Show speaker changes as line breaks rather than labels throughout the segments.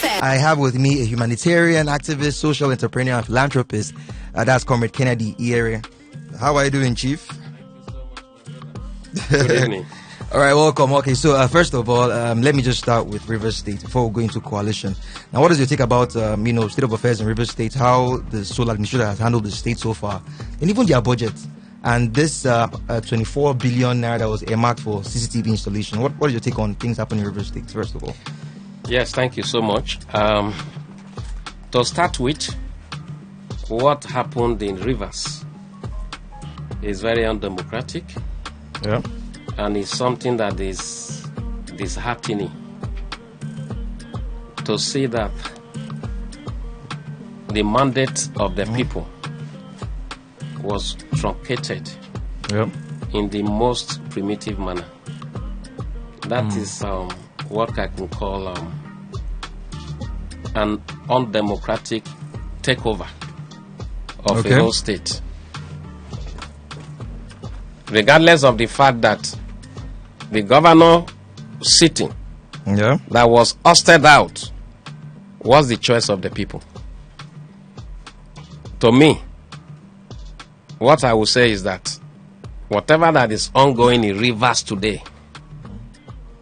I have with me a humanitarian activist, social entrepreneur, and philanthropist. That's Comrade Kennedy Iyere. How are you doing, Chief?
Good evening.
All right, welcome. Okay, so first of all, let me just start with Rivers State before we go into coalition. Now, what is your take about, state of affairs in Rivers State, how the solar administration has handled the state so far, and even their budget, and this 24 billion naira that was earmarked for CCTV installation? What is your take on things happening in Rivers State, first of all?
Yes, thank you so much. To start with, what happened in Rivers is very undemocratic.
Yeah.
And it's something that is disheartening to see that the mandate of the people was truncated in the most primitive manner. That is what I can call an undemocratic takeover of a whole state. Regardless of the fact that the governor sitting that was ousted out was the choice of the people. To me, what I would say is that whatever that is ongoing in Rivers today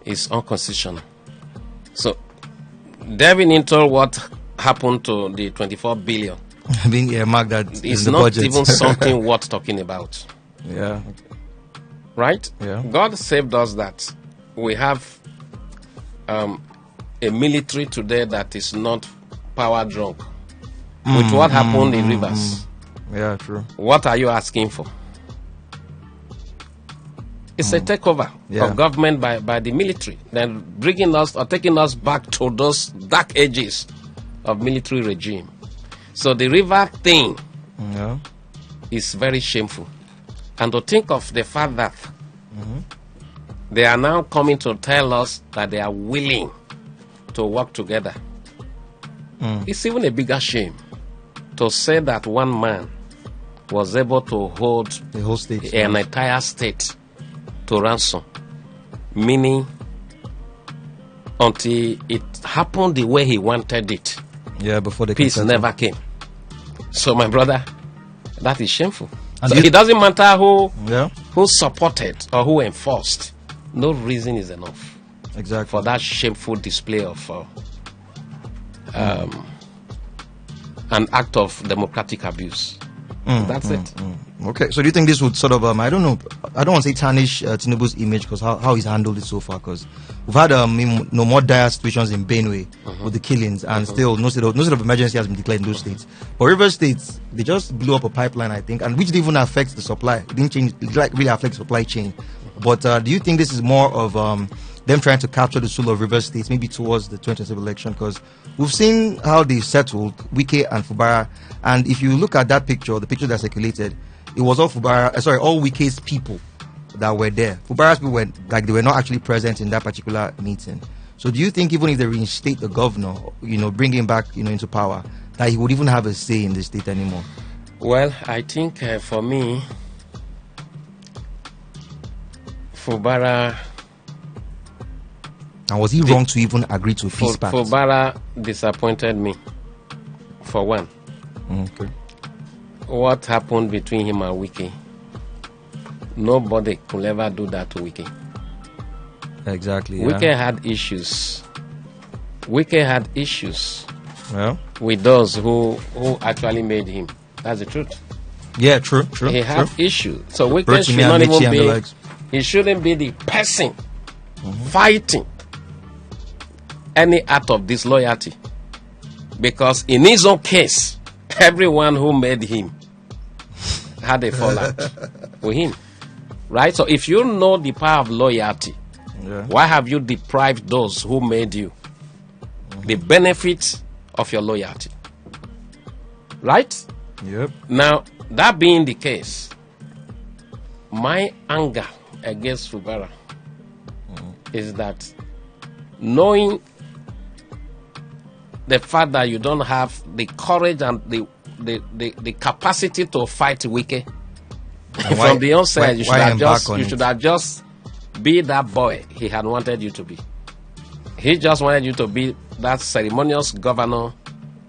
is unconstitutional. So, delving into what happened to the 24 billion
being earmarked that
is
the
not
budget.
even something worth talking about.
Yeah.
Right?
Yeah.
God saved us that we have a military today that is not power drunk. With what happened in Rivers.
Yeah, true.
What are you asking for? It's a takeover of government by the military, then bringing us or taking us back to those dark ages of military regime. So the river thing is very shameful. And to think of the fact that they are now coming to tell us that they are willing to work together. It's even a bigger shame to say that one man was able to hold
the whole state,
an entire state to ransom. Meaning, until it happened the way he wanted it,
before the
peace never came. So, my brother, that is shameful.
And
So it doesn't matter who
Yeah.
supported or who enforced. No reason is enough
Exactly.
for that shameful display of an act of democratic abuse. That's it.
Okay, so do you think this would sort of, I don't know, I don't want to say tarnish Tinubu's image because how he's handled it so far? Because we've had no more dire situations in Benue with the killings, and still no state of emergency has been declared in those states. But River States, they just blew up a pipeline, I think, and which didn't even affect the supply. It didn't change, it like really affect supply chain. But do you think this is more of them trying to capture the soul of River States, maybe towards the 2027 election? Because we've seen how they settled Wike and Fubara, and if you look at that picture, the picture that circulated, it was all all Wike's people that were there. Fubara's people they were not actually present in that particular meeting. So do you think even if they reinstate the governor, bring him back, into power, that he would even have a say in the state anymore?
Well, I think for me, Fubara...
And was he wrong to even agree to a peace pact?
Fubara disappointed me, for one.
Okay.
What happened between him and Wike? Nobody could ever do that to Wike.
Exactly.
Wike had issues. Wike had issues with those who actually made him. That's the truth.
Yeah, true.
He had issues. So Wike should not even be. He shouldn't be the person fighting any act of disloyalty, because in his own case, everyone who made him had a fallout with him, right? So if you know the power of loyalty, why have you deprived those who made you the benefits of your loyalty, right?
Yep.
Now, that being the case, my anger against Fubara is that knowing the fact that you don't have the courage and the capacity to fight Wike from the onset, you should have just be that boy he had wanted you to be. He just wanted you to be that ceremonious governor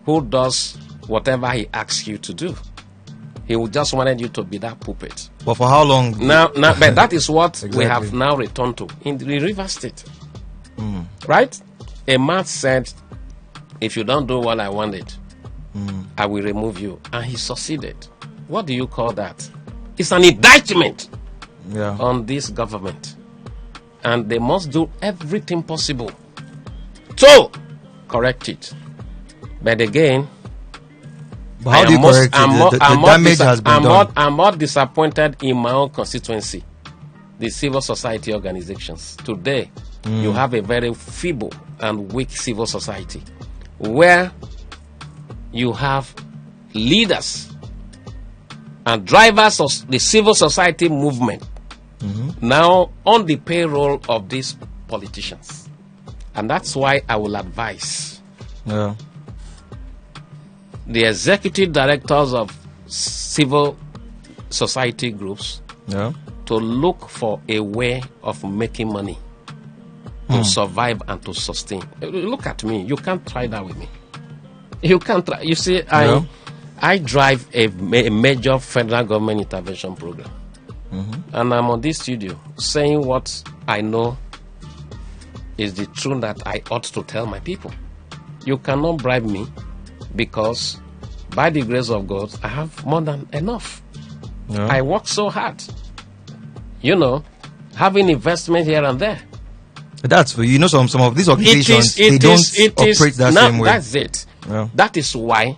who does whatever he asks you to do. He just wanted you to be that puppet.
But for how long?
Now, but that is what
Exactly.
we have now returned to in the River State. Right? A man said, if you don't do what I wanted, I will remove you. And he succeeded. What do you call that? It's an indictment on this government. And they must do everything possible to correct it. But again,
But how do you correct it? The damage has been done.
I'm more disappointed in my own constituency, the civil society organizations. Today, you have a very feeble and weak civil society where you have leaders and drivers of the civil society movement now on the payroll of these politicians. And that's why I will advise the executive directors of civil society groups to look for a way of making money to survive and to sustain. Look at me. You can't try that with me. You can't try. You see, I drive a major federal government intervention program. And I'm on this studio saying what I know is the truth that I ought to tell my people. You cannot bribe me, because by the grace of God, I have more than enough. I work so hard. You know, having investment here and there.
That's for you. You know, some of these organizations, they don't operate that same way.
That's it. That is why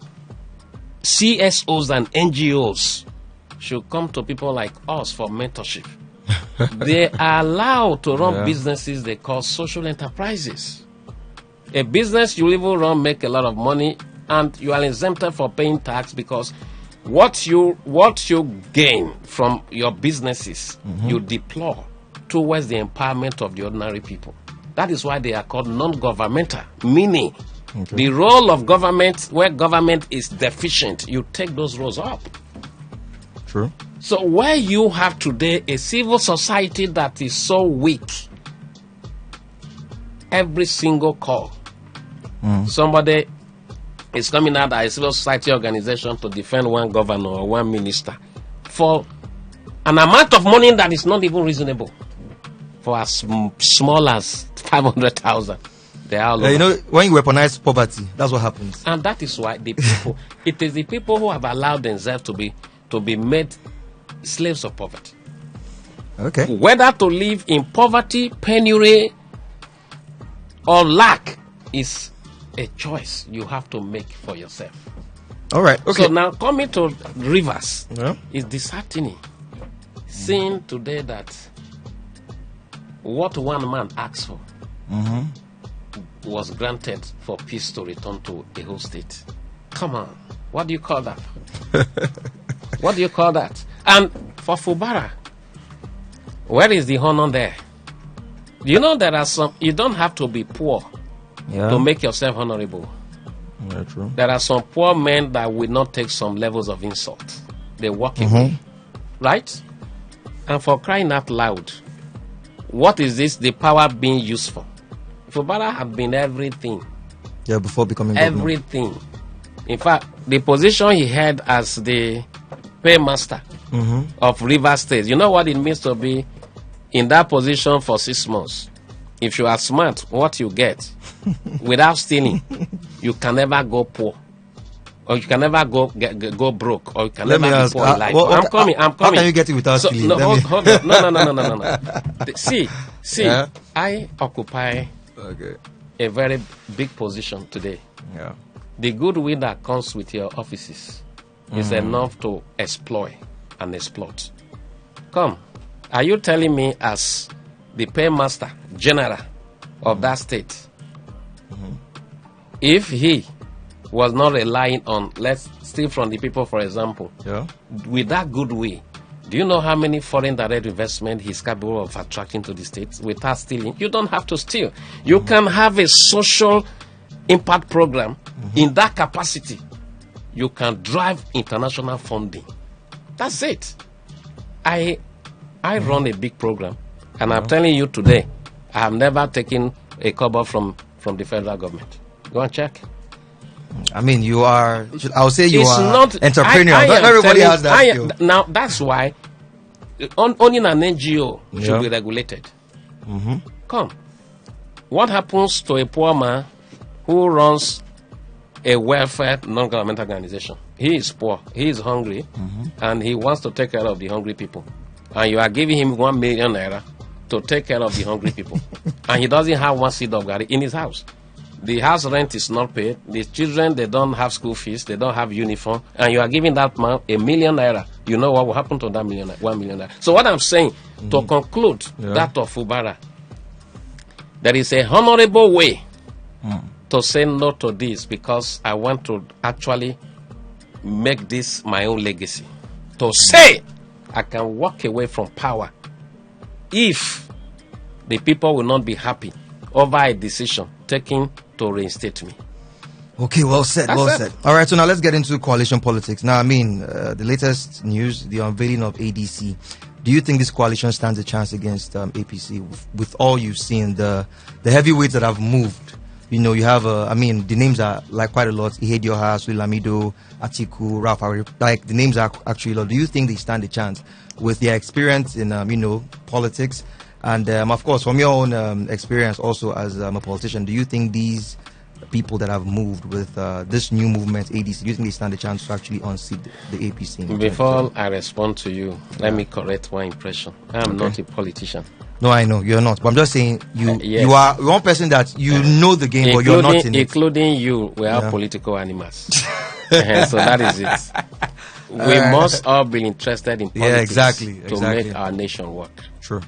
CSOs and NGOs should come to people like us for mentorship. They are allowed to run businesses they call social enterprises. A business you even run make a lot of money, and you are exempted for paying tax, because what you gain from your businesses, you deploy towards the empowerment of the ordinary people. That is why they are called non-governmental, meaning the role of government, where government is deficient, you take those roles up.
True.
So where you have today a civil society that is so weak, every single call, somebody is coming out as a civil society organization to defend one governor or one minister for an amount of money that is not even reasonable, for as small as 500,000. They are all
you know, when you weaponize poverty, that's what happens.
And that is why the people, it is the people who have allowed themselves to be made slaves of poverty.
Okay.
Whether to live in poverty, penury, or lack is a choice you have to make for yourself.
All right. Okay.
So now coming to rivers is disheartening. Seeing today that what one man asked for was granted for peace to return to a whole state. Come on. What do you call that? What do you call that? And for Fubara, where is the honor there? You know, there are some, you don't have to be poor to make yourself honorable.
Yeah, true.
There are some poor men that will not take some levels of insult. They walk away. Right? And for crying out loud, what is this, the power being used for? Fubara had been everything.
Yeah, before becoming governor.
Everything. In fact, the position he had as the paymaster of River State, you know what it means to be in that position for 6 months? If you are smart, what you get without stealing, you can never go poor, or you can never go broke, or you can never be poor in life. I'm coming.
How can you get it without stealing?
No, hold on. No. See, I occupy a very big position today.
Yeah.
The goodwill that comes with your offices is enough to exploit and exploit. Come, are you telling me as the paymaster general of that state, if he was not relying on, let's steal from the people, for example, with that goodwill, do you know how many foreign direct investment he's capable of attracting to the states without stealing? You don't have to steal. You can have a social impact program in that capacity. You can drive international funding. That's it. I run a big program, and I'm telling you today, I have never taken a kobo from the federal government. Go and check.
I mean, you are. I would say you
It's
are
not
entrepreneurial. Not everybody has that skill.
Now that's why owning an NGO should be regulated. Come, what happens to a poor man who runs a welfare non-governmental organization? He is poor, he is hungry, and he wants to take care of the hungry people. And you are giving him 1 million naira to take care of the hungry people, and he doesn't have one seed of garri in his house. The house rent is not paid. The children, they don't have school fees. They don't have uniform. And you are giving that man 1 million naira. You know what will happen to that 1 million naira. So what I'm saying, to conclude that of Fubara, there is a honorable way to say no to this, because I want to actually make this my own legacy. To say I can walk away from power if the people will not be happy over a decision taken to reinstate me.
Okay, well said, well said. All right, so now let's get into coalition politics. Now, I mean, the latest news, the unveiling of ADC. Do you think this coalition stands a chance against APC with all you've seen, the heavyweights that have moved? You know, you have, I mean, the names are like quite a lot. Ihedioha, Suilamido, Atiku, Ralph, like the names are actually a lot. Do you think they stand a chance with their experience in, you know, politics? And of course, from your own experience also as a politician, do you think these people that have moved with this new movement, ADC, do you think they stand a chance to actually unseat the APC?
Before I respond to you, let me correct one impression. I am not a politician.
No, I know you're not, but I'm just saying you are one person that you know the game, but you're not in it.
Including you, we are political animals. So that is it. We must all be interested in politics to make our nation work.
True.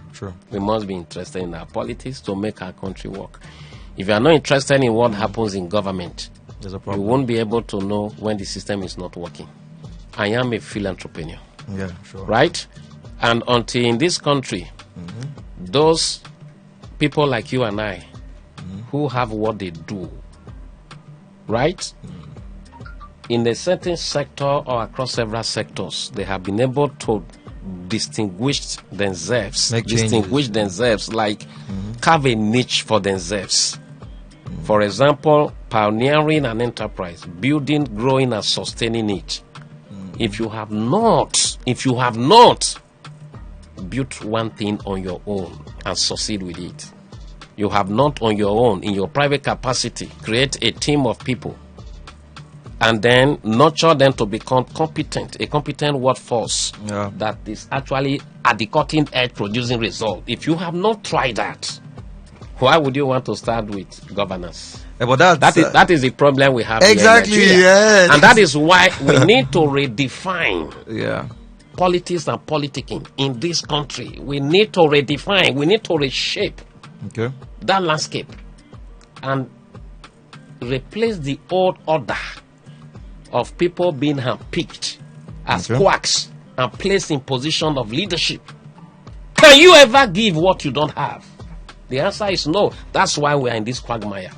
We must be interested in our politics to make our country work. If you are not interested in what happens in government,
there's a problem.
You won't be able to know when the system is not working. I am a philanthropist.
Yeah, sure.
Right? And until in this country, those people like you and I who have what they do, right? In a certain sector or across several sectors, they have been able to distinguish themselves, like carve a niche for themselves. For example, pioneering an enterprise, building, growing, and sustaining it. If you have not built one thing on your own and succeed with it, you have not on your own, in your private capacity, create a team of people and then nurture them to become a competent workforce that is actually at the cutting edge producing results. If you have not tried that, why would you want to start with governance?
Yeah, but
that is the problem we have.
Exactly,
here in Nigeria.
yes.
And that is why we need to redefine politics and politicking in this country. We need to redefine, we need to reshape that landscape and replace the old order of people being handpicked as quacks and placed in position of leadership. Can you ever give what you don't have? The answer is no. That's why we are in this quagmire.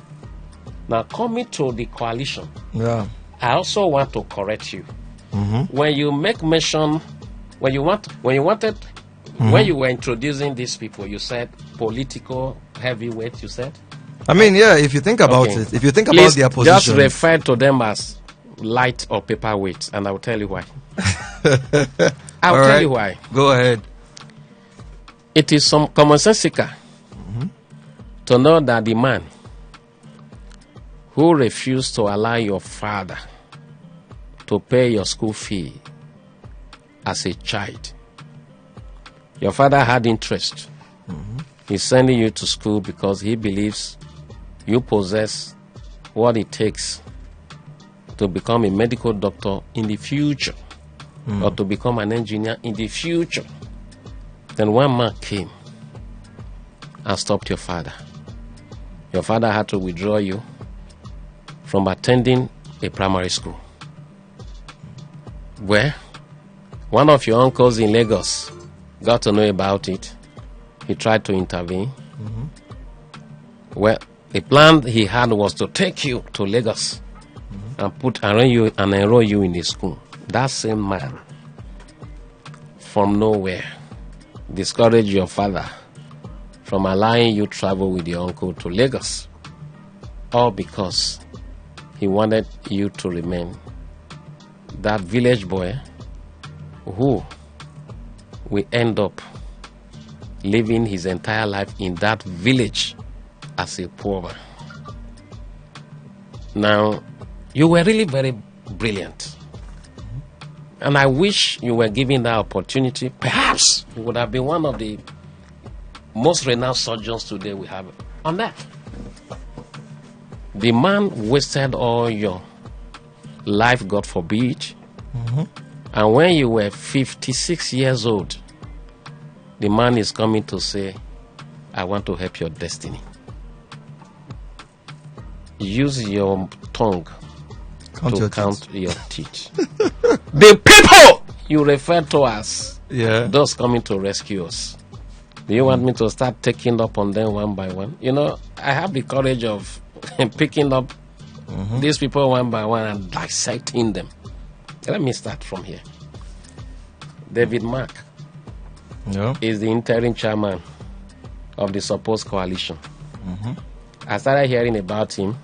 Now, coming to the coalition, I also want to correct you. When you make mention, when you were introducing these people, you said political heavyweight. You said.
I mean, if you think about it, if you think about their position,
just refer to them as light or paperweight, and I will tell you why. I will tell you why.
Go ahead.
It is some commonsensical to know that the man who refused to allow your father to pay your school fee as a child, your father had interest. He's sending you to school because he believes you possess what it takes to become a medical doctor in the future or to become an engineer in the future. Then one man came and stopped your father. Your father had to withdraw you from attending a primary school. Where one of your uncles in Lagos got to know about it. He tried to intervene. Well, the plan he had was to take you to Lagos and enroll you in the school. That same man, from nowhere, discouraged your father from allowing you travel with your uncle to Lagos, all because he wanted you to remain that village boy who will end up living his entire life in that village as a poor man. Now, you were really very brilliant. And I wish you were given that opportunity. Perhaps you would have been one of the most renowned surgeons today we have on earth. The man wasted all your life, God forbid. And when you were 56 years old, the man is coming to say, I want to help your destiny. Use your tongue to count your teeth. The people you refer to as those coming to rescue us. Do you want me to start taking up on them one by one? You know, I have the courage of picking up these people one by one and dissecting them. Let me start from here. David Mark is the interim chairman of the supposed coalition. I started hearing about him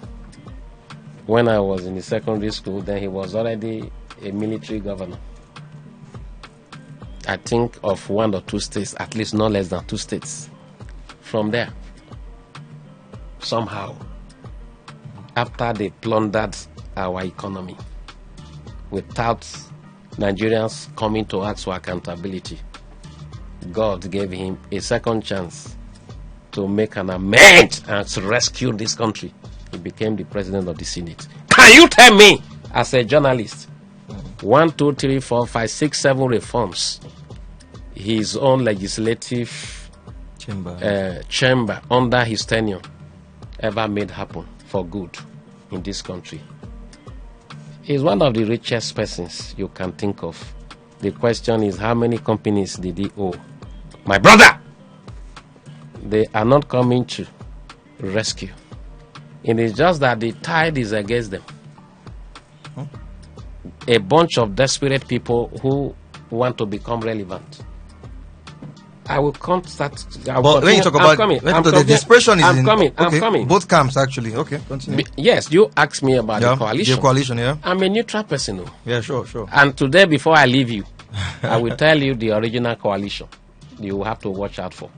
when I was in the secondary school. Then he was already a military governor. I think of 1 or 2 states, at least no less than 2 states. From there, somehow, after they plundered our economy, without Nigerians coming to ask for accountability, God gave him a second chance to make an amendment and to rescue this country. He became the president of the Senate. Can you tell me, as a journalist, 1, 2, 3, 4, 5, 6, 7 reforms his own legislative chamber under his tenure ever made happen for good in this country? He's one of the richest persons you can think of. The question is, how many companies did he owe? My brother, they are not coming to rescue. It is just that the tide is against them. A bunch of desperate people who want to become relevant. I will come start.
When you talk about the dispersion is
I'm coming.
Both camps, actually. Okay, continue.
Yes, you asked me about the coalition.
The coalition, yeah.
I'm a neutral person. No?
Yeah, sure.
And today, before I leave you, I will tell you the original coalition you will have to watch out for.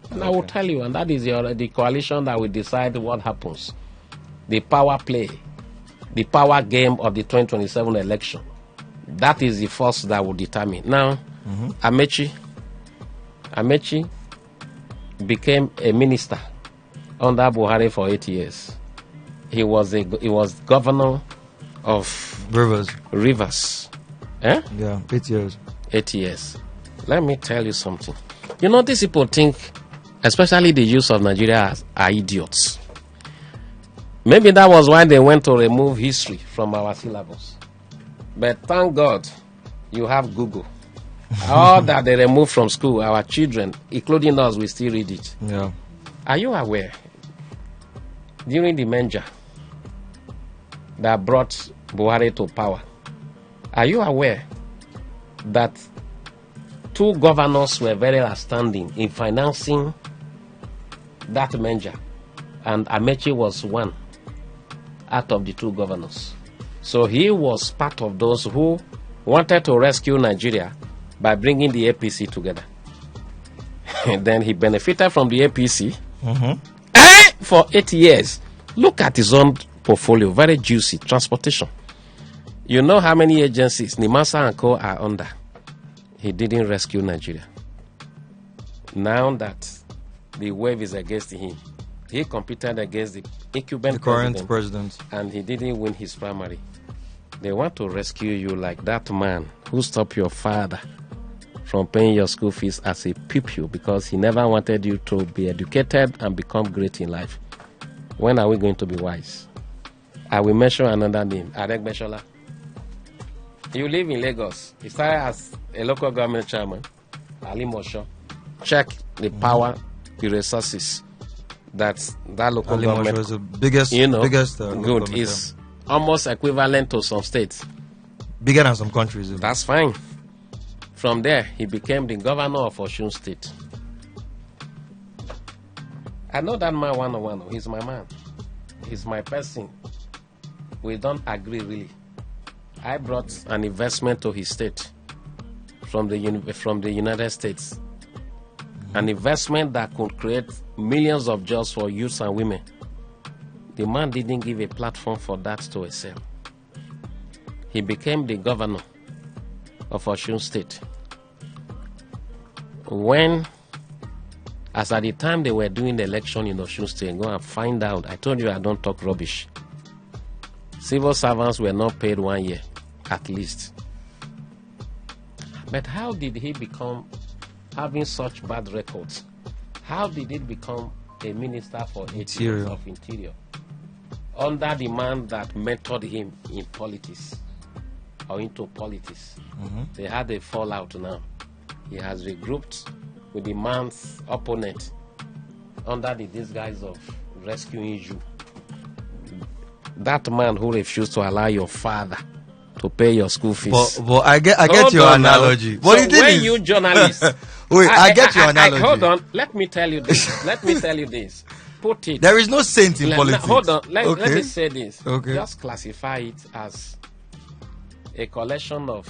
And I will tell you, and that is the coalition that will decide what happens. The power play, the power game of the 2027 election. That is the force that will determine. Now, Amechi became a minister under Buhari for 8 years. He was governor of Rivers. Eh?
Yeah, 8 years.
8 years. Let me tell you something. You know, these people think, especially the youth of Nigeria, are idiots. Maybe that was why they went to remove history from our syllabus. But thank God you have Google. All that they removed from school, our children, including us, we still read it.
Yeah.
Are you aware, during the merger that brought Buhari to power, are you aware that 2 governors were very outstanding in financing that merger, and Amechi was one out of the 2 governors? So he was part of those who wanted to rescue Nigeria by bringing the APC together. And then he benefited from the APC for 8 years. Look at his own portfolio, very juicy. Transportation. You know how many agencies Nimasa and Co. are under? He didn't rescue Nigeria. Now that the wave is against him, he competed against the incumbent
president,
and he didn't win his primary. They want to rescue you like that man who stopped your father from paying your school fees as a pupil because he never wanted you to be educated and become great in life. When are we going to be wise? I will mention another name, Arek Beshola. You live in Lagos. He started as a local government chairman, Ali Mosho. Check the power, the resources that local
Ali
government
Mosho is the biggest,
good is almost equivalent to some states.
Bigger than some countries.
That's fine. From there, he became the governor of Osun State. I know that man one-on-one. He's my man. He's my person. we don't agree really. I brought an investment to his state from the United States. An investment that could create millions of jobs for youths and women. The man didn't give a platform for that to excel. He became the governor of Osun State. When, as at the time they were doing the election in Osun State, go and find out. I told you I don't talk rubbish. Civil servants were not paid 1 year, at least. But how did he become, having such bad records, how did he become a minister for Interior of Interior? Under the man that mentored him in politics, or into politics. They had a fallout now. He has regrouped with the man's opponent under the disguise of rescuing you. That man who refused to allow your father to pay your school fees.
But I get your analogy.
So when you journalists,
wait, I get your analogy.
Hold on, let me tell you this. Let me tell you this. Put it.
There is no saint in politics.
Hold on. Let me say this.
Okay.
Just classify it as a collection of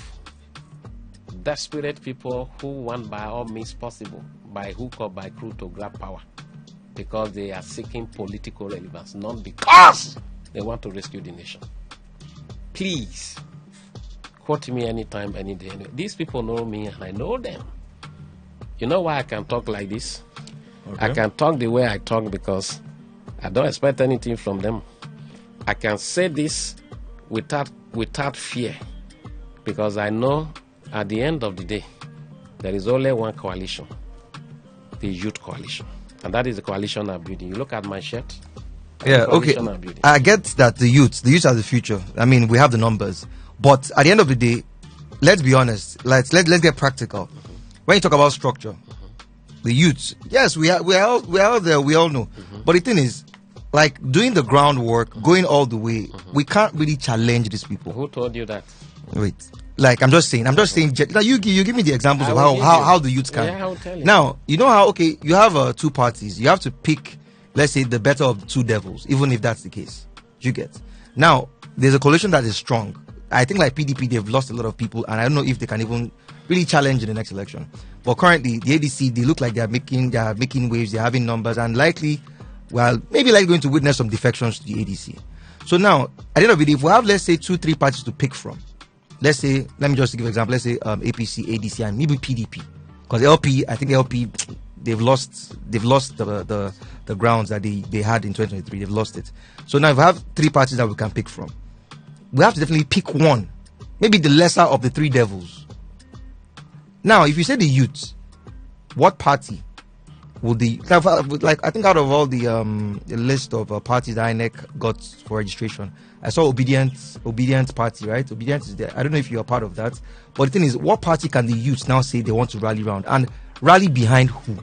desperate people who want by all means possible, by hook or by crook, to grab power because they are seeking political relevance, not because they want to rescue the nation. Please quote me anytime, any day. These people know me and I know them. You know why I can talk like this? Okay. I can talk the way I talk because I don't expect anything from them. I can say this without fear because I know at the end of the day there is only one coalition, the youth coalition, and that is the coalition I'm building. You look at my shirt.
Yeah, okay. I get that the youth are the future. I mean, we have the numbers, but at the end of the day, let's be honest. Let's get practical. When you talk about structure, the youths, yes, we are all there. We all know, but the thing is, like doing the groundwork, going all the way, we can't really challenge these people.
Who told you that?
Wait, like I'm just saying. Now you give me the examples of how the youths can.
Yeah, I will tell you.
Now you know how you have two parties. You have to pick, let's say, the better of two devils, even if that's the case. You get. Now there's a coalition that is strong. I think like PDP, they've lost a lot of people, and I don't know if they can even really challenge in the next election. But currently, the ADC, they look like they are making waves. They're having numbers, and likely, maybe going to witness some defections to the ADC. So now, at the end of the day, if we have, let's say, 2-3 parties to pick from, let's say, let me just give an example. Let's say APC, ADC, and maybe PDP, because LP, I think LP, they've lost the grounds that they had in 2023. They've lost it. So now, if we have 3 parties that we can pick from, we have to definitely pick one, maybe the lesser of the 3 devils. Now, if you say the youth, what party would I think out of all the list of parties that INEC got for registration, I saw Obidient party, right? Obidient is there. I don't know if you're a part of that, but the thing is, what party can the youths now say they want to rally around, and rally behind who?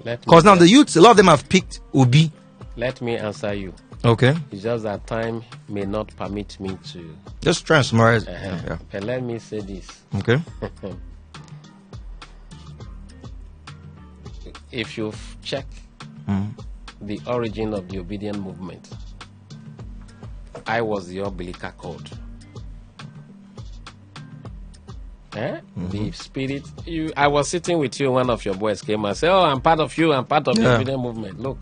Because now the youths, a lot of them have picked Obi.
Let me answer you.
Okay.
It's just that time may not permit me to
just try and summarize.
But let me say this.
Okay.
If you check the origin of the Obidient movement, I was the umbilical cord. The spirit. I was sitting with you. One of your boys came and said, "Oh, I'm part of you. I'm part of the Obidient movement." Look,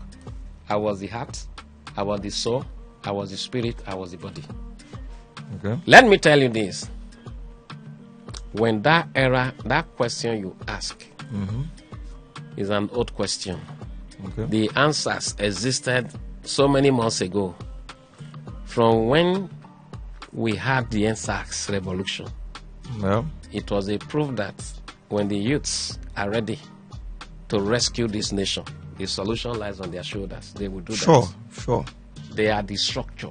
I was the heart, I was the soul, I was the spirit, I was the body.
Okay.
Let me tell you this. When that question you ask is an old question.
Okay.
The answers existed so many months ago. From when we had the NSAS revolution, it was a proof that when the youths are ready to rescue this nation, the solution lies on their shoulders. They will do that.
Sure.
They are the structure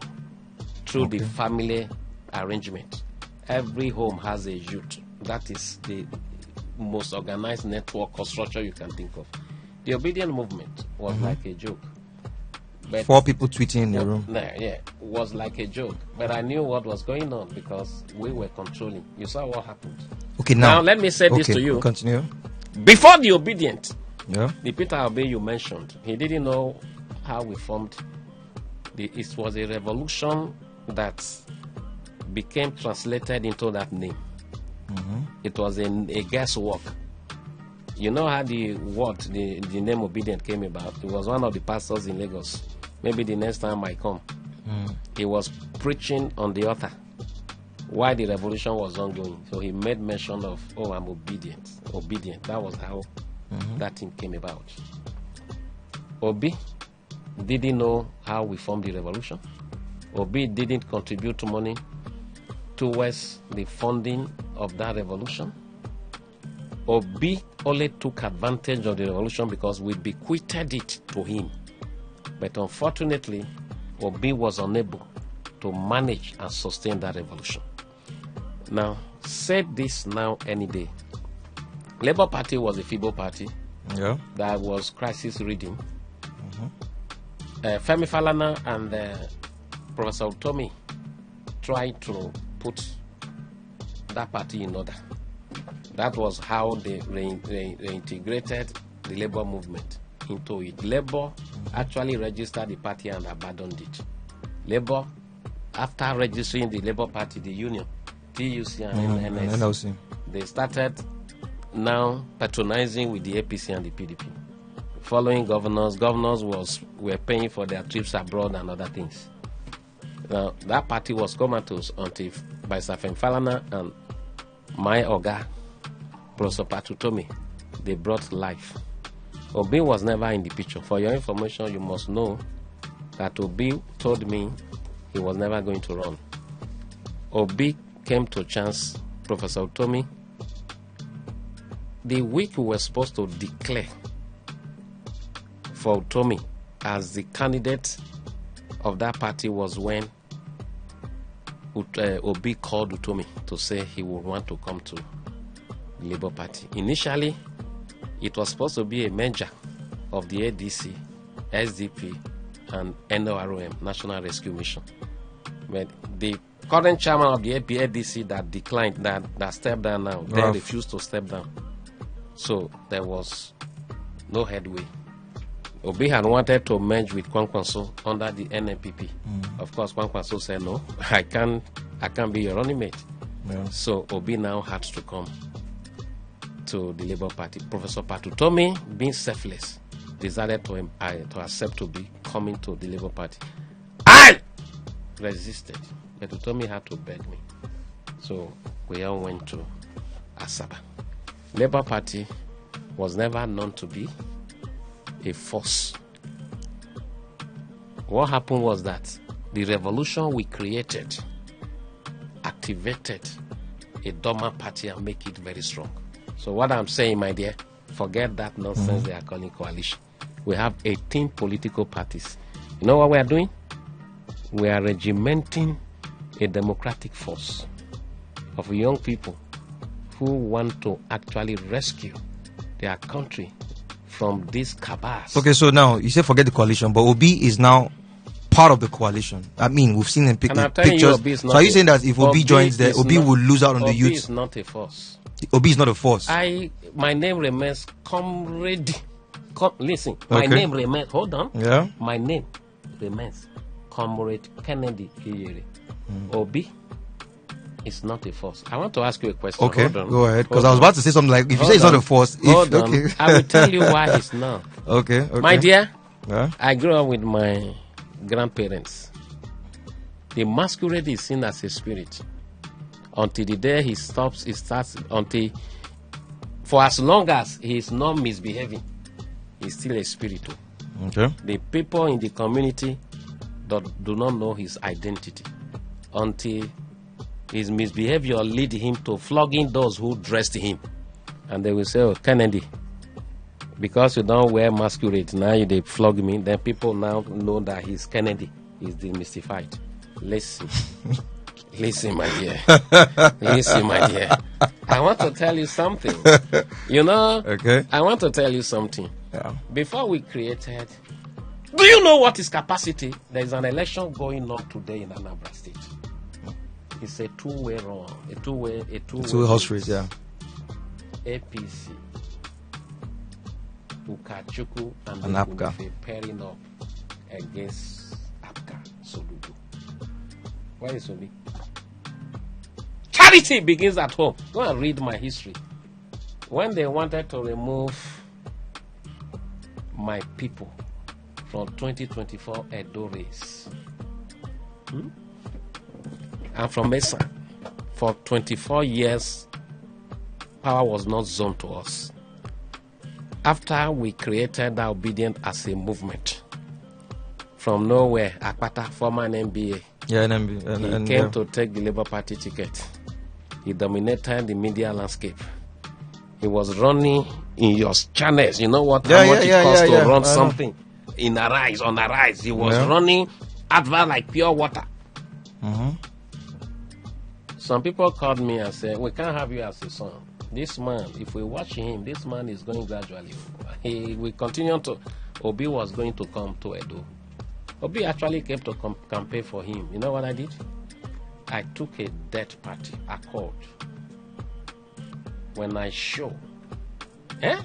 through the family arrangement. Every home has a youth. That is the most organized network or structure you can think of. The Obidient movement was like a joke. But
4 people tweeting in the room.
Was like a joke. But I knew what was going on because we were controlling. You saw what happened.
Okay, now
let me say this to you.
Continue.
Before the Obidient,
the
Peter Obi you mentioned, he didn't know how we formed. It was a revolution that became translated into that name. It was a guesswork. You know how the name Obidient came about? It was one of the pastors in Lagos. Maybe the next time I come. He was preaching on the altar while the revolution was ongoing. So he made mention of, oh, I'm obedient. Obedient. That was how that thing came about. Obi didn't know how we formed the revolution. Obi didn't contribute money towards the funding of that revolution. Obi only took advantage of the revolution because we bequeathed it to him. But unfortunately, Obi was unable to manage and sustain that revolution. Now, said this now any day. Labour Party was a feeble party that was crisis reading. Femi Falana and Professor Utomi tried to put that party in order. That was how they reintegrated the labor movement into it. Labour actually registered the party and abandoned it. Labour, after registering the Labour Party, the union, TUC and NLC, they started now patronizing with the APC and the PDP. Following governors were paying for their trips abroad and other things. Now, that party was comatose until by Safem Falana and my Oga, Professor Patutomi, they brought life. Obi was never in the picture. For your information, you must know that Obi told me he was never going to run. Obi came to chance Professor Utomi the week we were supposed to declare for Utomi as the candidate of that party was when Obi called Utomi to say he would want to come to the Labour Party. Initially, it was supposed to be a merger of the ADC, SDP, and NORM, National Rescue Mission. But the current chairman of the ADC that declined, that stepped down now, they refused to step down. So there was no headway. Obi had wanted to merge with Kwankwaso under the NNPP. Of course, Kwankwaso said, no, I can't be your running mate. So Obi now had to come to the Labour Party. Professor Patutomi, being selfless, decided to accept to be coming to the Labour Party. I resisted, but Utomi had to beg me. So we all went to Asaba. Labour Party was never known to be a force. What happened was that the revolution we created activated a dormant party and make it very strong. So what I'm saying, my dear, forget that nonsense they are calling coalition. We have 18 political parties. You know what we are doing? We are regimenting a democratic force of young people who want to actually rescue their country from this cabals.
Okay, so now you say forget the coalition, but Obi is now part of the coalition. I mean, we've seen in pictures. So are you saying that if Obi joins there, Obi will lose out on the youth?
Obi is not a force.
Obi is not a force.
My name remains Comrade. Listen, my name remains. Hold on.
Yeah.
My name remains Comrade Kennedy Kiyere. Obi is not a force. I want to ask you a question.
Okay,
hold on.
go ahead. Because I was about to say something like, if you say it's not a force,
okay. I will tell you why it's not.
Okay.
My dear, I grew up with my grandparents. The masquerade is seen as a spirit. Until the day he starts, until, for as long as he is not misbehaving, he's still a spirit.
Okay.
The people in the community do not know his identity until his misbehavior lead him to flogging those who dressed him. And they will say, oh, Kennedy, because you don't wear masquerade, now they flog me, then people now know that he's Kennedy. He's demystified. Listen. Listen, my dear. Listen, my dear. I want to tell you something. You know, I want to tell you something.
Yeah.
Before we created, do you know what is capacity? There is an election going on today in Anambra State. It's a two-way run. A two-way
horse race, yeah.
APC, Ukachuku, and
Apka
pairing up against Apka Soludo. Where is Obi? Charity begins at home. Go and read my history. When they wanted to remove my people from 2024 Edo race, and from Mesa, for 24 years, power was not zoned to us. After we created the Obidient as a movement, from nowhere, Akpata, former NBA, he came to take the Labour Party ticket. He dominated the media landscape. He was running in your channels. You know what? How much it costs to run something in Arise, on Arise. He was running advert like pure water. Some people called me and said, we can't have you as a son. This man, if we watch him, this man is going gradually. He will continue to. Obi was going to come to Edo. Obi actually came to campaign for him. You know what I did? I took a death party, Accord. When I show, I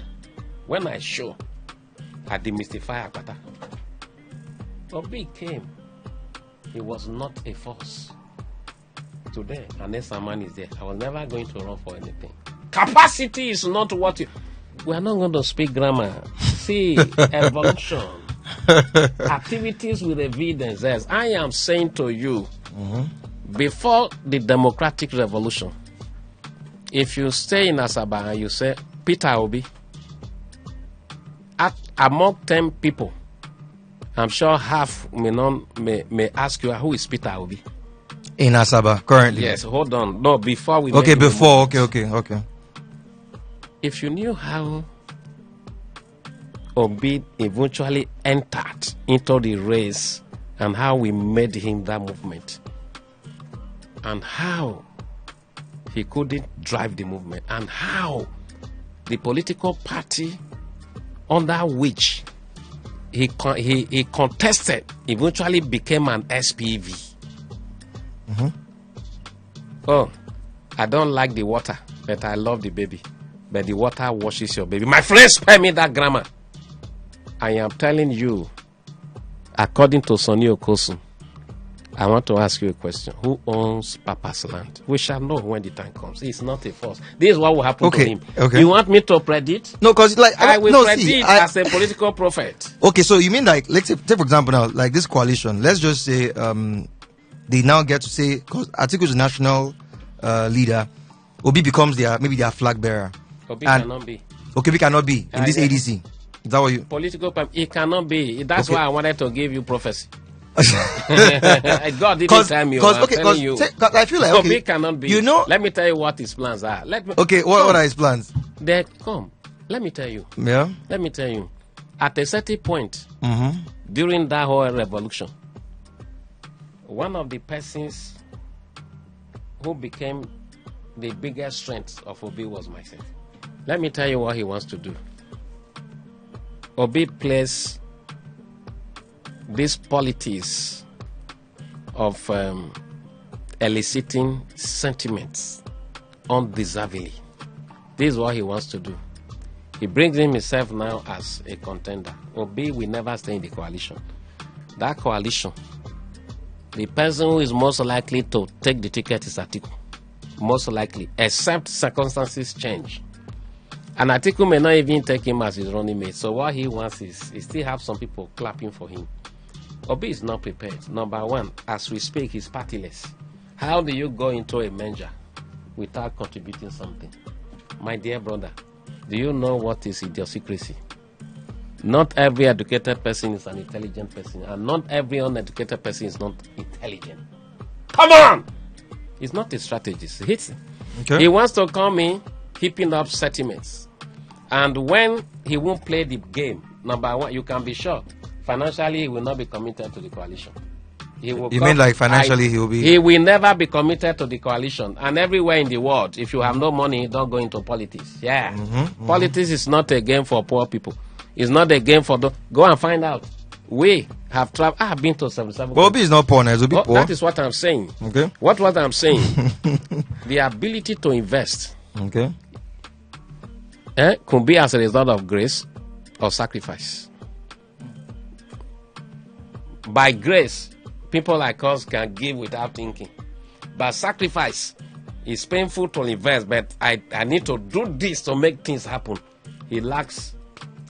demystify Akpata. Obi came. He was not a force. Today, unless someone is there, I was never going to run for anything. Capacity is not what you. We are not going to speak grammar. See, evolution. Activities with evidences. I am saying to you, before the democratic revolution, if you stay in Asaba and you say Peter Obi, among 10 people, I'm sure half may ask you, who is Peter Obi?
In Asaba currently.
Yes, hold on. No, before we.
Okay, before. Okay.
If you knew how Obi eventually entered into the race and how we made him that movement, and how he couldn't drive the movement, and how the political party under which he contested eventually became an SPV. Oh, I don't like the water, but I love the baby. But the water washes your baby. My friends, spare me that grammar. I am telling you, according to Sonny Okosun, I want to ask you a question. Who owns Papa's land? We shall know when the time comes. It's not a force. This is what will happen to him.
Okay.
You want me to predict?
No, because like
I will predict as a political prophet.
Okay, so you mean like, let's say, take for example now, like this coalition. Let's just say they now get to say, because Atiku is the national leader, Obi becomes their flag bearer.
Obi cannot be.
Okay, we cannot be in this ADC. Is that what you?
Political, it cannot be. That's why I wanted to give you prophecy. God didn't tell me. I'm telling you.
I feel like
Obi cannot be.
You know.
Let me tell you what his plans are.
What are his plans?
They come. Let me tell you.
Yeah.
Let me tell you. At a certain point, during that whole revolution, one of the persons who became the biggest strength of Obi was myself. Let me tell you what he wants to do. Obi plays this politics of eliciting sentiments undeservedly. This is what he wants to do. He brings himself now as a contender. Obi will never stay in the coalition. That coalition, the person who is most likely to take the ticket is Atiku. Most likely, except circumstances change. And Atiku may not even take him as his running mate. So what he wants is, he still have some people clapping for him. Obi is not prepared. Number one, as we speak, he's partyless. How do you go into a manger without contributing something? My dear brother, do you know what is idiosyncrasy? Not every educated person is an intelligent person, and not every uneducated person is not intelligent. Come on! He's not a strategist. He wants to come in, keeping up sentiments. And when he won't play the game, number one, you can be sure, financially he will not be committed to the coalition. He will
mean like financially he will be?
He will never be committed to the coalition. And everywhere in the world, if you have no money, don't go into politics. Yeah. Politics is not a game for poor people. It's not a game for go and find out. We have traveled. I have been to 77.
Obi is not poor, Obi poor.
That is what I'm saying.
Okay.
What I'm saying? The ability to invest.
Okay.
Could be as a result of grace or sacrifice. By grace, people like us can give without thinking. But sacrifice is painful to invest, but I need to do this to make things happen. He lacks.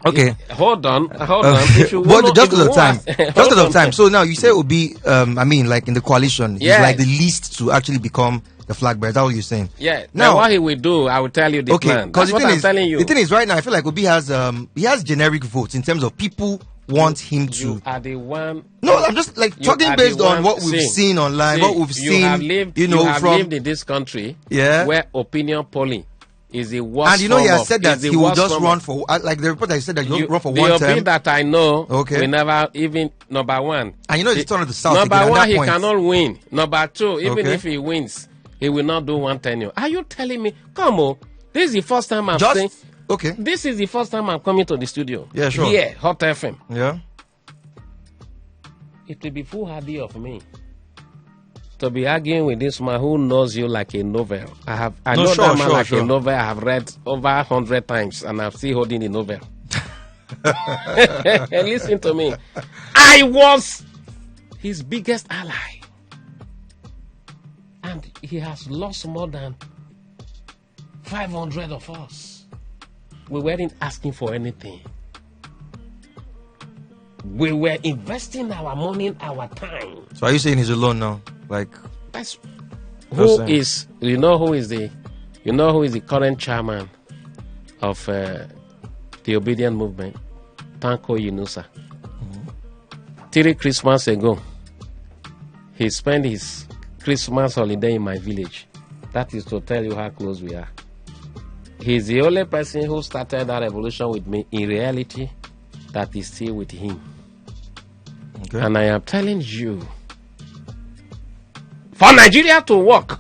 Okay.
Hold on. If you
but just because of time.
Just
because of time. So now you say Obi, I mean, like in the coalition, he's like the least to actually become the flag bearer. Is that what you're saying?
Yeah. Now what he will do, I will tell you the plan. That's what I'm telling you.
The thing is, right now, I feel like Obi has generic votes in terms of people want him to.
You are the one.
No, I'm just like talking based on what we've seen online, what we've seen.
You have lived in this country, where opinion polling is the worst.
And you know, he has said that he will just run for, like the reporter said that he'll run for one term.
The Obi that I know, we never even number one.
And you know, it's turn of the South.
Number one, he cannot win. Number two, even if he wins, he will not do one tenure. Are you telling me? Come on, this is the first time I'm saying.
Okay.
This is the first time I'm coming to the studio.
Yeah, sure.
Here, Hot FM.
Yeah.
It will be foolhardy of me to be arguing with this man who knows you like a novel. I know that man like a novel. I have read over 100 times, and I'm still holding the novel. Listen to me. I was his biggest ally, and he has lost more than 500 of us. We weren't asking for anything. We were investing our money, our time.
So are you saying he's alone now? Like,
that's who is the current chairman of the Obidient movement? Tanko Yunusa. 3 Christmas ago, he spent his Christmas holiday in my village. That is to tell you how close we are. He's the only person who started that revolution with me. In reality, that is still with him. Okay. And I am telling you, for Nigeria to work,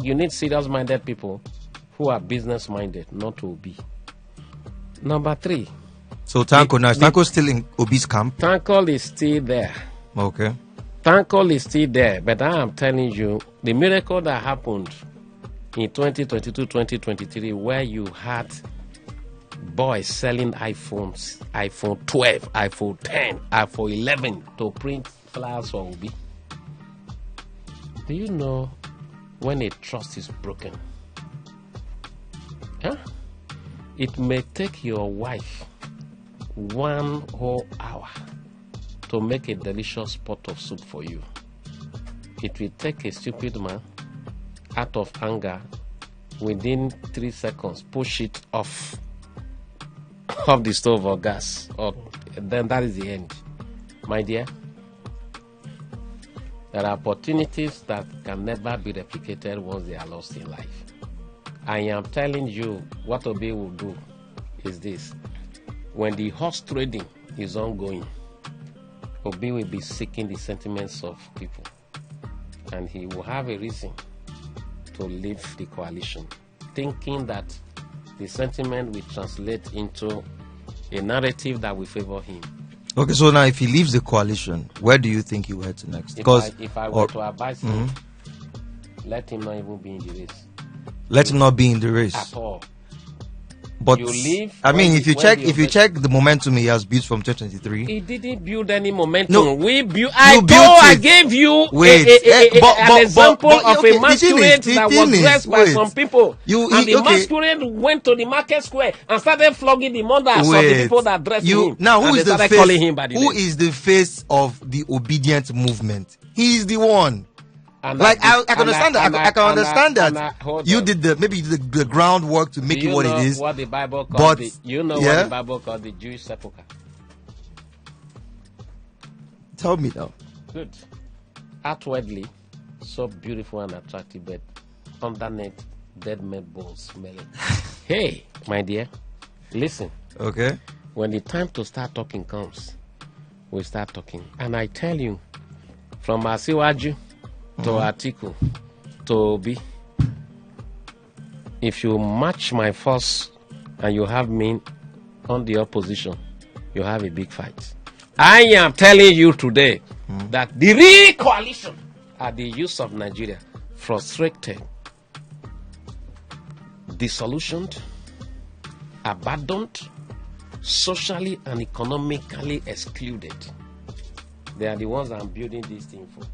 you need serious-minded people who are business-minded, not to Obi. Number 3.
So Tanko now, is Tanko still in Obi's camp?
Tanko is still there.
Okay.
Tanko is still there, but I am telling you, the miracle that happened in 2022, 2023, where you had boys selling iPhones, iPhone 12, iPhone 10, iPhone 11 to print flyers for Obi. Do you know when a trust is broken? It may take your wife 1 whole hour to make a delicious pot of soup for you. It will take a stupid man, out of anger, within 3 seconds, push it off the stove or gas, or then that is the end. My dear, there are opportunities that can never be replicated once they are lost in life. I am telling you, what Obi will do is this. When the horse trading is ongoing, Obi will be seeking the sentiments of people, and he will have a reason to leave the coalition, thinking that the sentiment will translate into a narrative that will favor him. Okay,
so now if he leaves the coalition, where do you think he will head to next? Because
if I were to advise him, let him not even be in the race.
Let him not be in the race
at all.
But I mean, if you check the momentum he has built from 2023,
he didn't build any momentum. No, we built. I gave you an example of a masquerade that was dressed by some people, and the masquerade went to the market square and started flogging the mothers of the people that dressed him.
Now, who is the face of the Obidient movement? He is the one. Like I can understand that. I can understand that you did the groundwork to make it what it is.
What the Bible calls what the Bible calls the Jewish sepulchre.
Tell me now.
Good. Outwardly, so beautiful and attractive, but underneath, dead men bones smelling. Hey, my dear, listen.
Okay.
When the time to start talking comes, we start talking, and I tell you, from Asiwaju to Atiku, to Obi, if you match my force and you have me on the opposition, you have a big fight. I am telling you today that the real coalition are the youth of Nigeria, frustrated, disillusioned, abandoned, socially and economically excluded. They are the ones I'm building this thing for.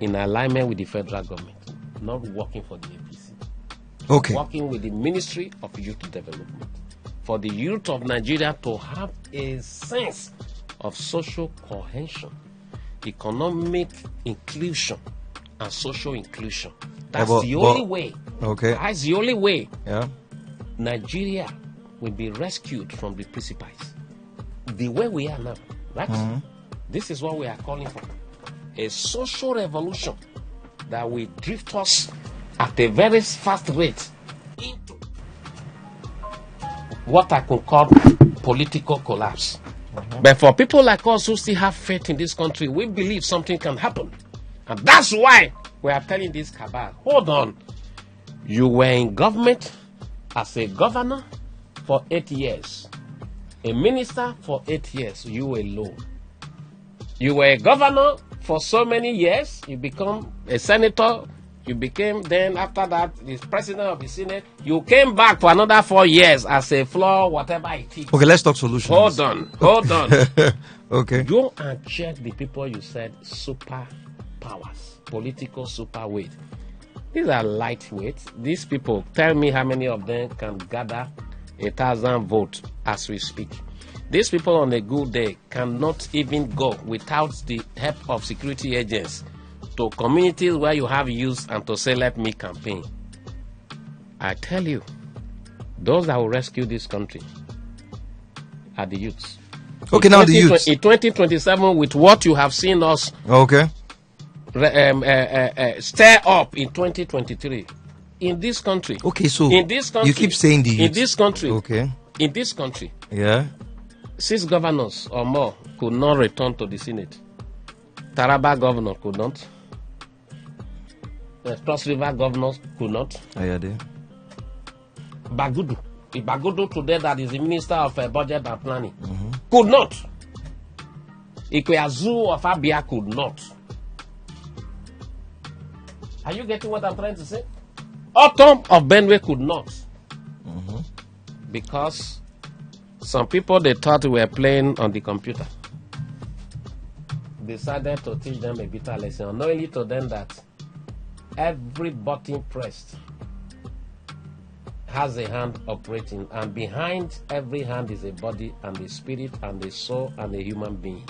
In alignment with the federal government, not working for the APC.
Okay.
Working with the Ministry of Youth Development. For the youth of Nigeria to have a sense of social cohesion, economic inclusion, and social inclusion. That's the only way.
Okay.
That's the only way.
Yeah.
Nigeria will be rescued from the precipice. The way we are now, right? This is what we are calling for. A social revolution that will drift us at a very fast rate into what I could call political collapse. But for people like us who still have faith in this country, we believe something can happen. And that's why we are telling this cabal, hold on. You were in government as a governor for 8 years. A minister for 8 years, you alone. You were a governor for so many years, you become a senator, you became then after that the president of the Senate, you came back for another 4 years as a floor, whatever it is.
Okay, let's talk solutions.
Hold on.
Okay.
Go and check the people you said super powers, political super weight. These are lightweight. These people, tell me how many of them can gather 1,000 votes as we speak. These people on a good day cannot even go without the help of security agents to communities where you have youth and to say, let me campaign. I tell you, those that will rescue this country are the youths.
Okay, now the youths.
In 2027, with what you have seen us
okay.
Stir up in 2023 in this country.
Okay, so
in this country,
you keep saying the youths.
In this country.
Okay.
In this country.
Yeah.
6 governors or more could not return to the Senate. Taraba governor could not. The Cross River governors could not.
Oh, yeah, they.
Bagudu. The Bagudu today that is the Minister of Budget and Planning could not. Ikweazu of Abia could not. Are you getting what I'm trying to say? Autumn of Benue could not. Because some people they thought we were playing on the computer decided to teach them a bitter lesson, unknowingly to them that every button pressed has a hand operating, and behind every hand is a body and a spirit and a soul and a human being.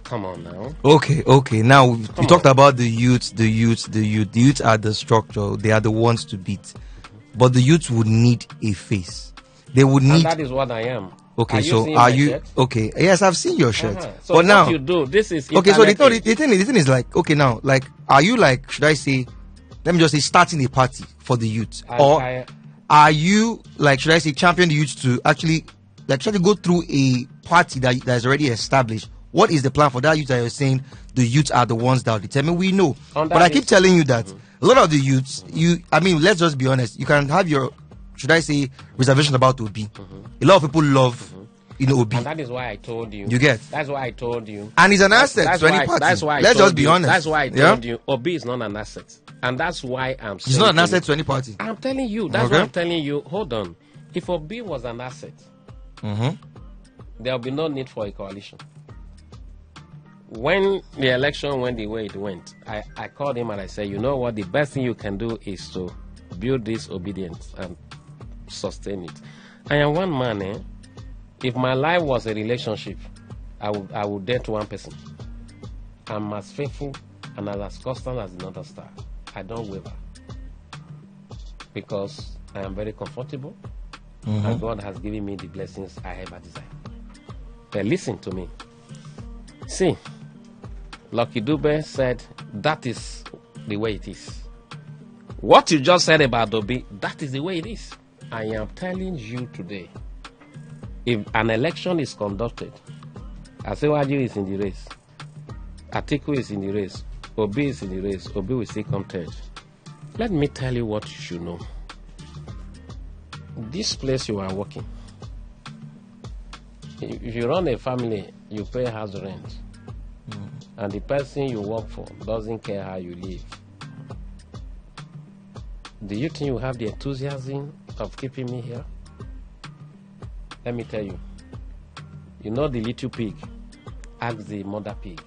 Come on now.
Okay. Now we talked about the youths. The youths are the structure. They are the ones to beat. But the youths would need a face. They would need.
And that is what I am.
Okay, so are you
shirt?
okay? Yes, I've seen your shirt.
So
but
what
now
you do, this is
okay. So the thing is like, okay, now like, are you like, should I say, let me just say, starting a party for the youth, or are you like, should I say, champion the youth to actually like try to go through a party that is already established? What is the plan for that youth that you're saying the youths are the ones that will determine? We know, but I keep telling you that a lot of the youths, let's just be honest. You can have your, should I say, reservation about Obi. A lot of people love, Obi.
And that is why I told you.
You get?
That's why I told you.
And he's an asset to any party.
That's why
let's just be honest.
That's why I told you. Obi is not an asset. And that's why I'm saying.
He's not an asset to any party.
I'm telling you. That's why I'm telling you. Hold on. If Obi was an asset, there will be no need for a coalition. When the election went the way it went, I called him and I said, you know what? The best thing you can do is to build this obedience and sustain it. I am one man. If my life was a relationship, I would date one person. I'm as faithful and as constant as the Northern Star. I don't waver. Because I am very comfortable and God has given me the blessings I ever desire. But listen to me. See, Lucky Dube said that is the way it is. What you just said about Obi, that is the way it is. I am telling you today, if an election is conducted, Asewaju is in the race, Atiku is in the race, Obi is in the race, Obi will still come third. Let me tell you what you should know. This place you are working, if you run a family, you pay house rent, and the person you work for doesn't care how you live. Do you think you have the enthusiasm of keeping me here? Let me tell you. You know the little pig. asked the mother pig,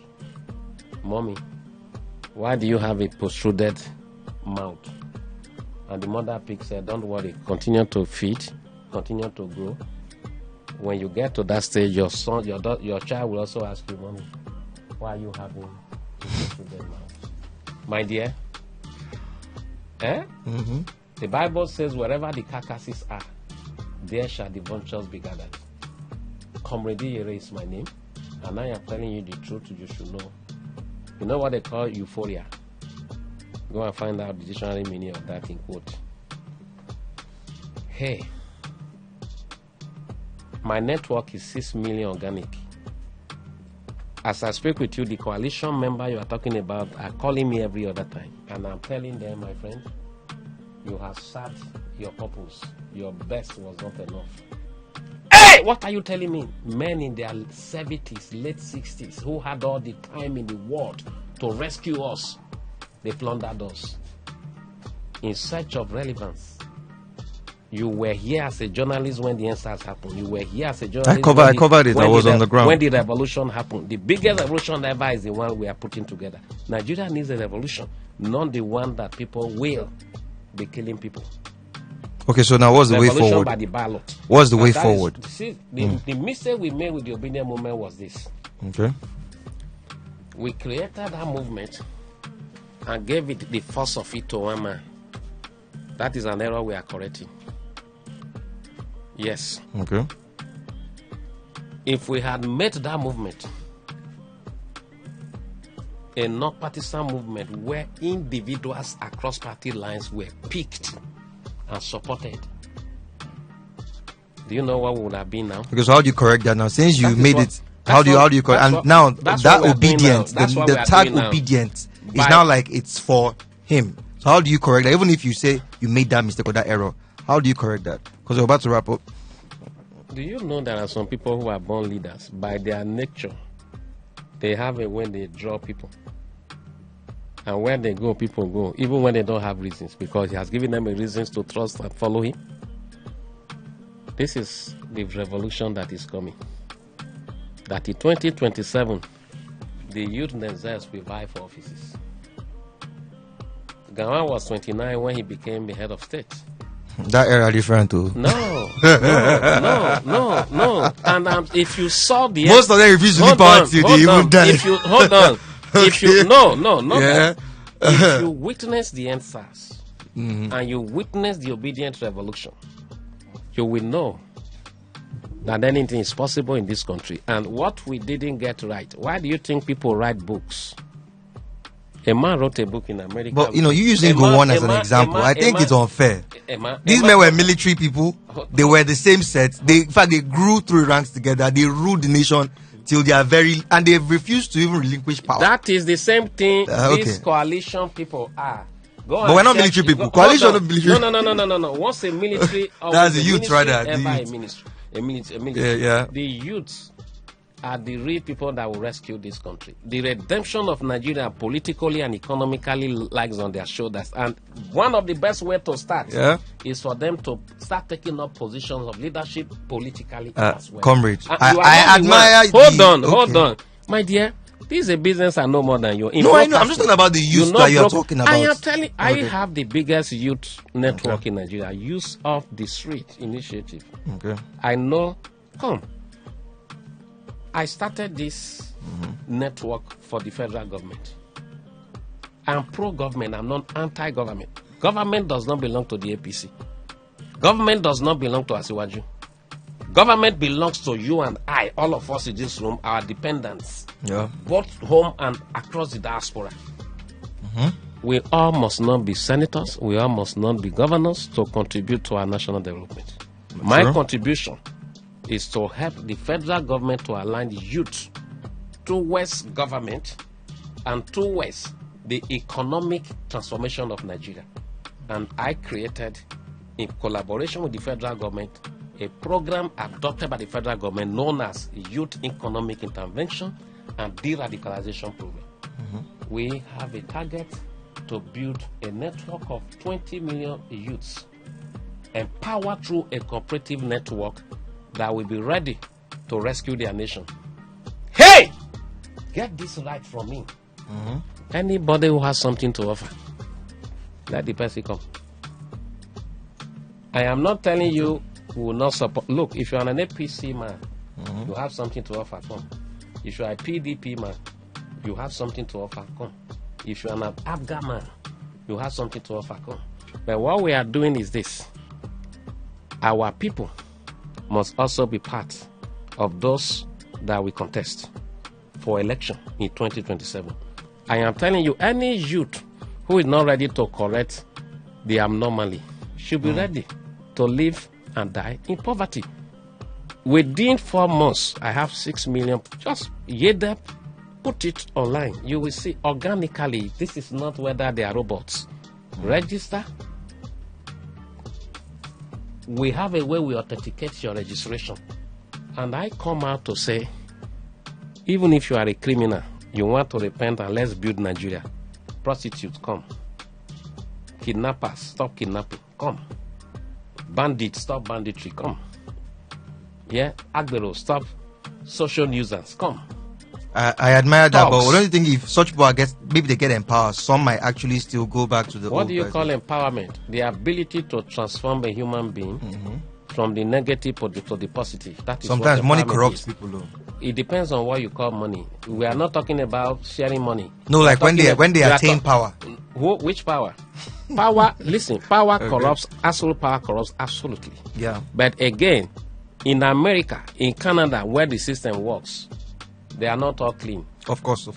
"Mommy, why do you have a protruded mouth?" And the mother pig said, "Don't worry, continue to feed, continue to grow. When you get to that stage, your child will also ask you, Mommy, why are you having a protruded mouth?" My dear, the Bible says, wherever the carcasses are, there shall the vultures be gathered. Comrade Yere is my name, and I am telling you the truth you should know. You know what they call euphoria? Go and find out the dictionary meaning of that in quote. Hey, my network is 6 million organic. As I speak with you, the coalition member you are talking about are calling me every other time, and I'm telling them, my friend, you have served your purpose. Your best was not enough. Hey, what are you telling me? Men in their 70s, late 60s, who had all the time in the world to rescue us, they plundered us. In search of relevance. You were here as a journalist when the answers happened. You were here as a journalist.
I covered it. I was on the ground.
When the revolution happened. The biggest revolution ever is the one we are putting together. Nigeria needs a revolution, not the one that people will be killing people.
Okay, so now what's the way
Revolution
forward?
by the ballot.
What's the way forward?
The mistake we made with the Obidient movement was this.
Okay.
We created that movement and gave it the force of it to one man. That is an error we are correcting. Yes.
Okay.
If we had made that movement a non-partisan movement where individuals across party lines were picked and supported, do you know what would have been now?
Because how do you correct that now? Since you made it, how do you correct? And now that Obidient, the tag Obidient is now like it's for him. So how do you correct that? Even if you say you made that mistake or that error, how do you correct that? Because we're about to wrap up.
Do you know there are some people who are born leaders by their nature? They have a way they draw people. And where they go, people go, even when they don't have reasons, because he has given them a reasons to trust and follow him. This is the revolution that is coming. That in 2027, the youth themselves will vie for offices. Gawan was 29 when he became the head of state.
That era different too.
No. And if you saw the
most of them refuse to be party, they even die.
If you hold on, if you
yeah.
If you witness the answers and you witness the Obidient revolution, you will know that anything is possible in this country. And what we didn't get right, why do you think people write books? A man wrote a book in America.
But you using Gowon as an example, I think it's unfair. These men were military people. They were the same set. In fact, they grew through ranks together. They ruled the nation till they are and they refused to even relinquish power.
That is the same thing these coalition people are.
But we're not military people. Coalition not military.
No. Once a military,
that's the youth, rather.
A military.
Yeah.
The youths are the real people that will rescue this country. The redemption of Nigeria politically and economically lies on their shoulders. And one of the best ways to start is for them to start taking up positions of leadership politically as well.
Comrade, I admire.
Hold on. My dear, this is a business I know more than you.
No, I know. I'm just talking about the youth that you're talking about.
I am telling I have the biggest youth network in Nigeria. Youth of the Street initiative.
Okay.
I know. Come. I started this network for the federal government. I'm pro-government. I'm not anti-government. Government does not belong to the APC. Government does not belong to Asiwaju. Government belongs to you and I, all of us in this room, our dependents, both home and across the diaspora. We all must not be senators. We all must not be governors to contribute to our national development. My contribution is to help the federal government to align the youth towards government and towards the economic transformation of Nigeria. And I created, in collaboration with the federal government, a program adopted by the federal government known as Youth Economic Intervention and De-Radicalization Program. We have a target to build a network of 20 million youths empowered through a cooperative network that will be ready to rescue their nation. Hey! get this right from me. Anybody who has something to offer, let the person come. I am not telling you we will not support. Look, if you are an APC man, you have something to offer, come. If you are a PDP man, you have something to offer, come. If you are an Abga man, you have something to offer, come. But what we are doing is this. Our people must also be part of those that we contest for election in 2027. I am telling you, any youth who is not ready to correct the anomaly should be ready to live and die in poverty. Within 4 months, I have 6 million. Just put it online. You will see organically. This is not whether they are robots. Register. We have a way we authenticate your registration. And I come out to say, even if you are a criminal, you want to repent and let's build Nigeria. Prostitutes, come. Kidnappers, stop kidnapping, come. Bandits, stop banditry, come. Yeah, Agbero, stop social nuisance, come.
I admire that, but don't you think if such people maybe they get empowered, some might actually still go back to the
What
old
do you call
person?
empowerment? The ability to transform a human being from the negative to the positive. That is
Sometimes
what
money
empowerment
corrupts
is.
people, though.
It depends on what you call money. We are not talking about sharing money.
No, like when they attain power.
Which power? Power, listen, power corrupts, absolute power corrupts, absolutely.
Yeah.
But again, in America, in Canada, where the system works, they are not all clean.
Of course.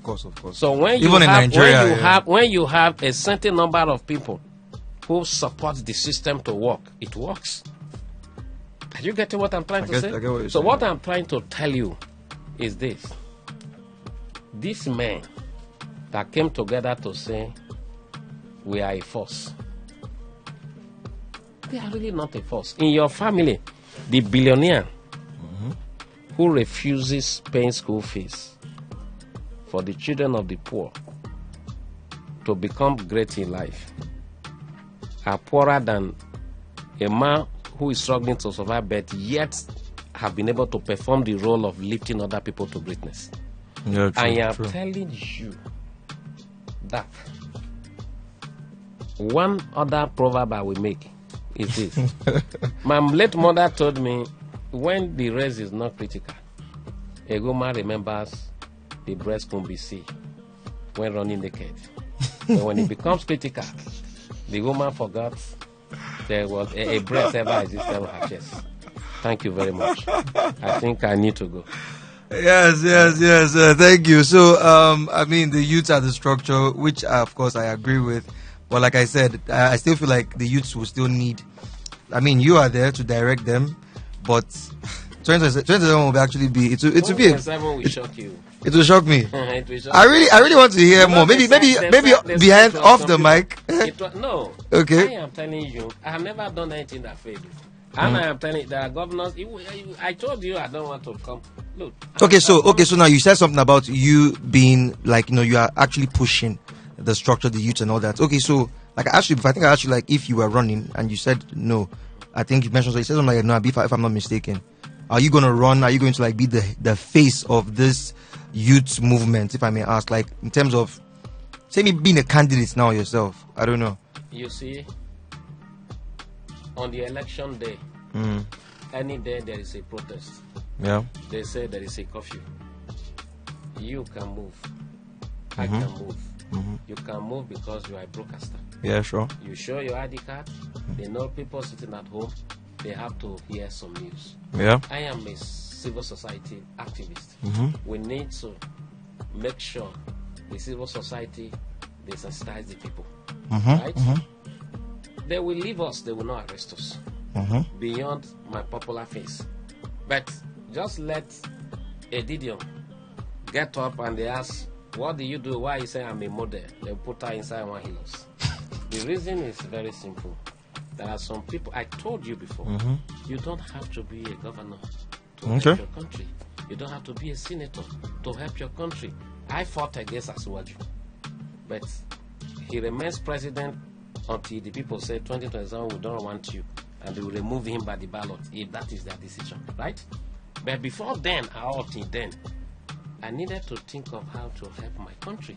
So when you
Even in Nigeria,
when you have a certain number of people who support the system to work, it works. Are you getting what I'm trying to say?
I get what you're
So
saying.
what I'm trying to tell you is this. These men that came together to say we are a force, they are really not a force. In your family, the billionaire who refuses paying school fees for the children of the poor to become great in life are poorer than a man who is struggling to survive but yet have been able to perform the role of lifting other people to greatness.
Yeah, true,
I am
true.
telling you that one other proverb I will make is this. My late mother told me, when the race is not critical, a woman remembers the breast can be seen when running naked. But when it becomes critical, the woman forgot there was a breast ever existed on her chest. Thank you very much. I think I need to go.
Yes. Thank you. So, I mean, the youths are the structure, which of course I agree with. But like I said, I still feel like the youths will still need. I mean, you are there to direct them, but 2027 will actually be. It will be.
2027 will shock you.
It will shock me.
It will shock
I really want to hear more. Maybe behind off the mic.
No.
Okay.
I am telling you, I have never done anything that failed. And I am telling you, there are governors. I told you I don't want to come. Look.
Okay, so now you said something about you being like, you are actually pushing the structure, the youth and all that. Okay, so like I think I asked you like if you were running and you said no. I think you mentioned, so you said something like no, if I'm not mistaken. Are you gonna run? Are you going to like be the face of this youth movement, if I may ask, like in terms of say me being a candidate now yourself? I don't know.
You see, on the election day, any day there is a protest.
Yeah.
They say there is a curfew. You can move. I can move. You can move because you are a broadcaster.
Yeah, sure.
You show your ID card. They know people sitting at home. They have to hear some news.
Yeah.
I am a civil society activist. We need to make sure the civil society they sensitize the people. Right? They will leave us. They will not arrest us. Beyond my popular face. But just let a Didion get up and they ask, what do you do? Why you say I'm a model? They put her inside one heels. The reason is very simple. There are some people, I told you before, you don't have to be a governor to help your country. You don't have to be a senator to help your country. I fought against Asuwaju, but he remains president until the people say 2027 we don't want you, and they will remove him by the ballot if that is their decision, right? But before then, then, I needed to think of how to help my country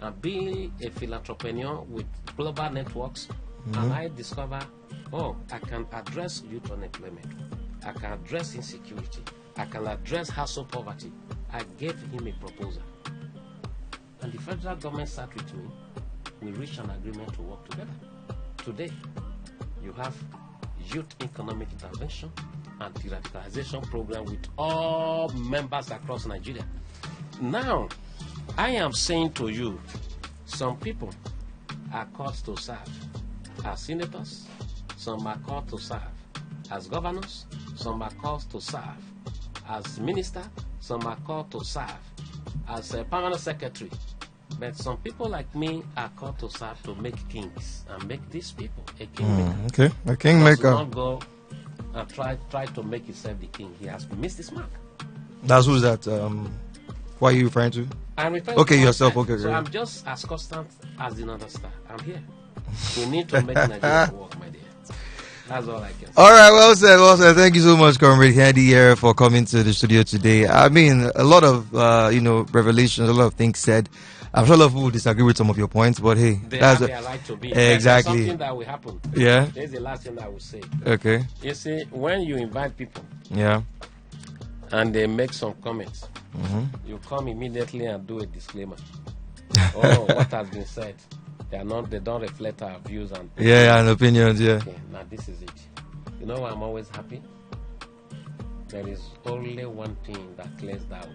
and be a philanthropreneur with global networks. And I discovered, I can address youth unemployment. I can address insecurity. I can address household poverty. I gave him a proposal. And the federal government sat with me. We reached an agreement to work together. Today, you have youth economic intervention and de-radicalization program with all members across Nigeria. Now, I am saying to you, some people are called to serve as senators, some are called to serve as governors, some are called to serve as minister, some are called to serve as a permanent secretary. But some people like me are called to serve to make kings and make these people a kingmaker.
Okay, a kingmaker.
Not go and try to make himself the king. He has missed his mark.
That's who's that? What are you referring to?
I'm referring
to
yourself.
Okay,
so I'm just as constant as the other star. I'm here. We need to make Nigeria work, my dear. That's all I can say.
All right, well said, well said. Thank you so much, Comrade Handy here, for coming to the studio today. I mean, a lot of revelations, a lot of things said. I'm sure a lot of people will disagree with some of your points, but hey,
that's where I like to be.
Exactly.
Something that will happen.
Yeah.
Here's the last thing I will say.
Okay.
You see, when you invite people,
yeah,
and they make some comments, you come immediately and do a disclaimer. What has been said, they don't reflect our views and
and opinions. Yeah.
Okay, now this is it. You know why I'm always happy? There is only one thing that clears doubt.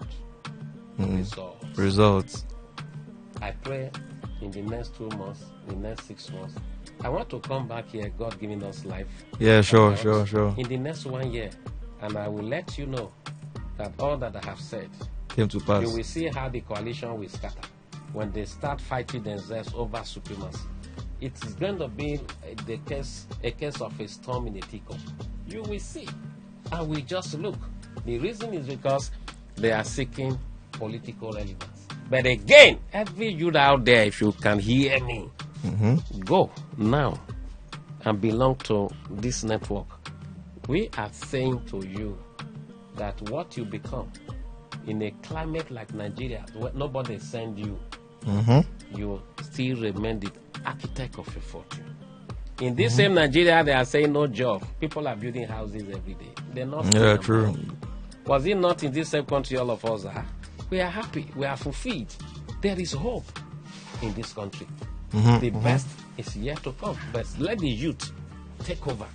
Results.
I pray in the next 2 months, the next 6 months, I want to come back here, God giving us life.
Yeah, sure.
In the next 1 year, and I will let you know that all that I have said
came to pass.
You will see how the coalition will scatter when they start fighting themselves over supremacy. It is going to be a case of a storm in a teacup. You will see, and we just look. The reason is because they are seeking political relevance. But again, every youth out there, if you can hear me, go now and belong to this network. We are saying to you that what you become in a climate like Nigeria, where nobody send you, you still remain the architect of a fortune. In this same Nigeria, they are saying no job. People are building houses every day. They're not.
Yeah, true.
Was it not in this same country all of us are? We are happy. We are fulfilled. There is hope in this country. The best is yet to come. But let the youth take over.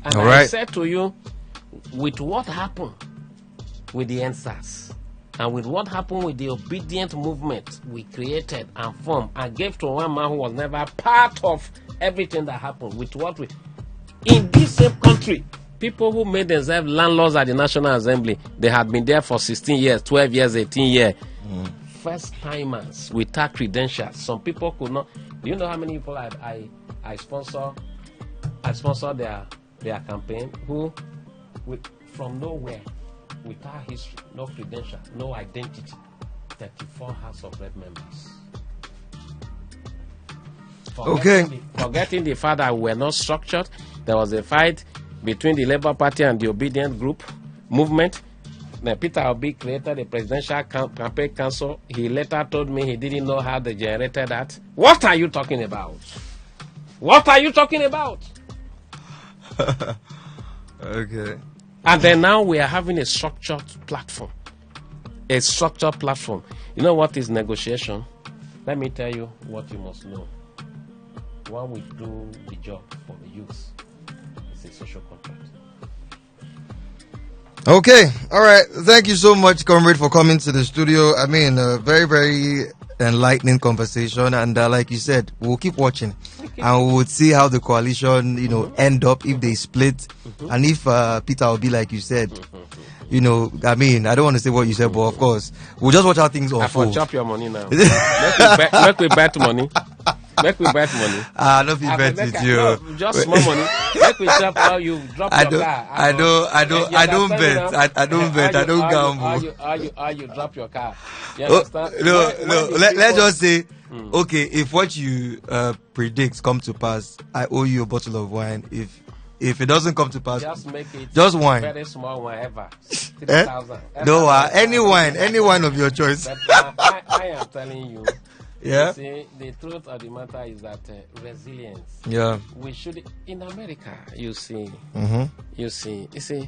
And I said to you, with what happened with the NSAS and with what happened with the Obidient movement we created and formed and gave to one man who was never part of everything that happened, with what we... In this same country, people who made themselves landlords at the National Assembly, they had been there for 16 years, 12 years, 18 years. First timers without credentials. Some people could not. Do you know how many people I sponsor? I sponsor their campaign who, from nowhere, without history, no credential, no identity. 34 House of Rep members. Forgetting the fact that we were not structured. There was a fight between the Labour Party and the Obidient group movement. Then Peter Obi created a presidential campaign council. He later told me he didn't know how they generated that. What are you talking about? What are you talking about?
Okay.
And then now we are having a structured platform. A structured platform. You know what is negotiation? Let me tell you what you must know. When we do the job for the youth, it's a social contract.
Okay, all right. Thank you so much, Comrade, for coming to the studio. I mean, a very, very enlightening conversation. And like you said, we'll keep watching. And we'll see how the coalition, end up, if they split. And if Peter will be like you said, I mean, I don't want to say what you said, but of course, we'll just watch how things unfold.
I chop your money now. Make we bet money. Make we bet money.
Don't be bet with you.
No, just small money. Make we chop how you drop your car.
I don't bet. I don't bet. I don't gamble.
How you drop your car. You understand?
No. Let's just say, okay, if what you predict come to pass, I owe you a bottle of wine. If if it doesn't come to pass,
just make it
just wine.
very small one ever. 3,000.
No, any wine of your choice.
But I am telling you.
Yeah.
You see, the truth of the matter is that resilience.
Yeah.
We should, in America, you see,
Mm-hmm.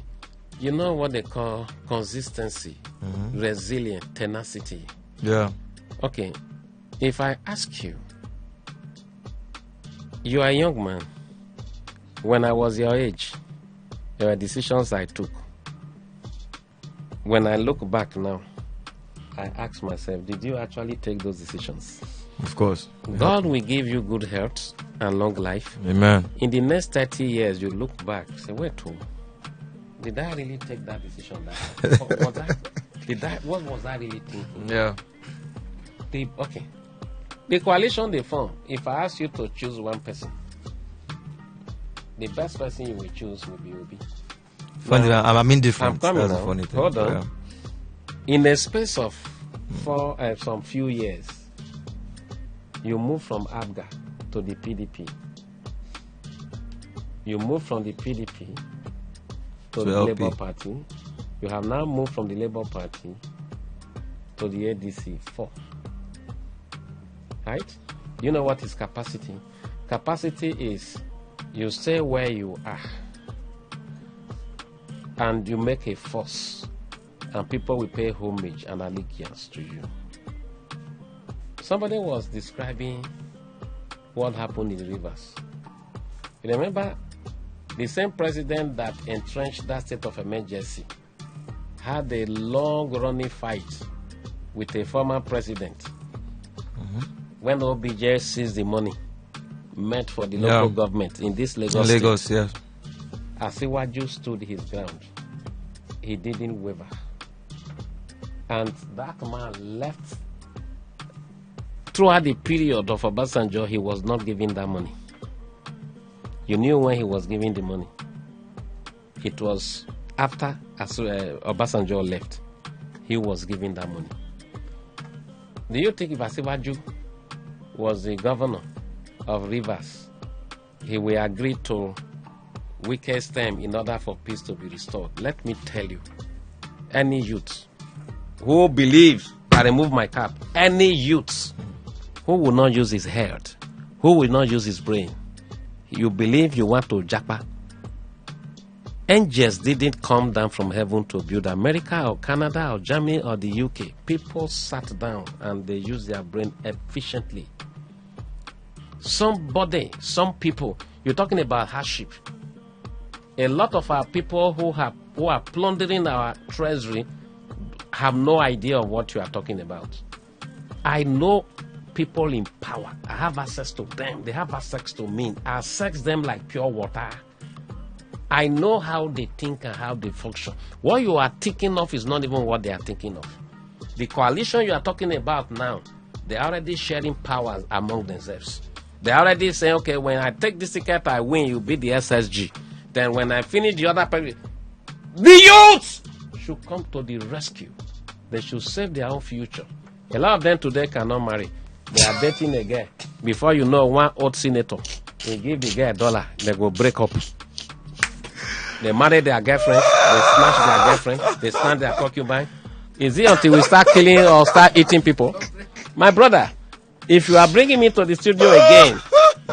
you know what they call consistency, resilience, tenacity.
Yeah.
Okay, if I ask you, you are a young man. When I was your age, there were decisions I took. When I look back now, I ask myself, did you actually take those decisions?
Of course.
God will give you good health and long life.
Amen.
In the next 30 years, you look back, say, wait, did I really take that decision? What was I really thinking?
Yeah.
The coalition they form, if I ask you to choose one person, the best person you will choose will be Obi.
Funny, I'm indifferent.
I'm coming
That's
now.
a funny thing.
Hold on.
Yeah.
In a space of some few years, you move from ABGA to the PDP. You move from the PDP to the
LP.
Labour Party. You have now moved from the Labour Party to the ADC 4. Right? You know what is capacity? Capacity is you stay where you are and you make a force, and people will pay homage and allegiance to you. Somebody was describing what happened in the rivers. You remember the same president that entrenched that state of emergency had a long-running fight with a former president when Obidient seized the money meant for the local government in this Lagos state.
Lagos, yes.
Asiwaju stood his ground. He didn't waver. And that man left. Throughout the period of Obasanjo, he was not giving that money. You knew when he was giving the money. It was after Obasanjo left, he was giving that money. Do you think if Asiwaju was the governor of Rivers, he will agree to weakest term in order for peace to be restored? Let me tell you, any youth who believes, I remove my cap, any youth who will not use his head, who will not use his brain, you believe you want to japa. Angels didn't come down from heaven to build America or Canada or Germany or the UK. People sat down and they used their brain efficiently. Some people, you're talking about hardship. A lot of our people who are plundering our treasury have no idea of what you are talking about. I know people in power. I have access to them. They have access to me. I access them like pure water. I know how they think and how they function. What you are thinking of is not even what they are thinking of. The coalition you are talking about now, they are already sharing powers among themselves. They are already saying, okay, when I take this ticket, I win, you be the SSG. Then when I finish the other person, the youth should come to the rescue. They should save their own future. A lot of them today cannot marry. They are dating a girl. Before you know, one old senator, they give the girl $1, they go break up. They marry their girlfriend, they smash their girlfriend, they snatch their concubine. Is it until we start killing or start eating people? My brother, if you are bringing me to the studio again,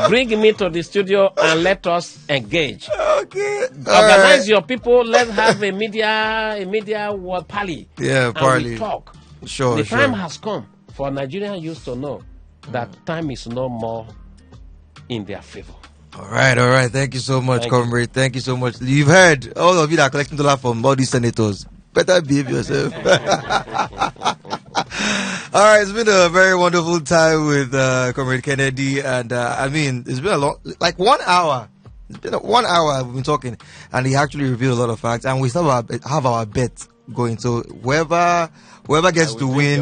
bring me to the studio and let us engage.
Okay.
Organize your people. Let's have a media word party.
Yeah, party.
And we talk.
Sure.
The time has come for Nigerian youth to know that time is no more in their favor.
All right. Thank you so much, comrade. Thank you so much. You've heard all of you that are collecting $1 from all these senators. Better behave yourself. All right, it's been a very wonderful time with Comrade Kennedy, and I mean, it's been a long, like 1 hour. It's been 1 hour we've been talking, and he actually revealed a lot of facts, and we still have our bet going. So whoever gets to win,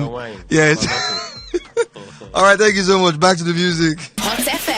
yes. All right, thank you so much. Back to the music.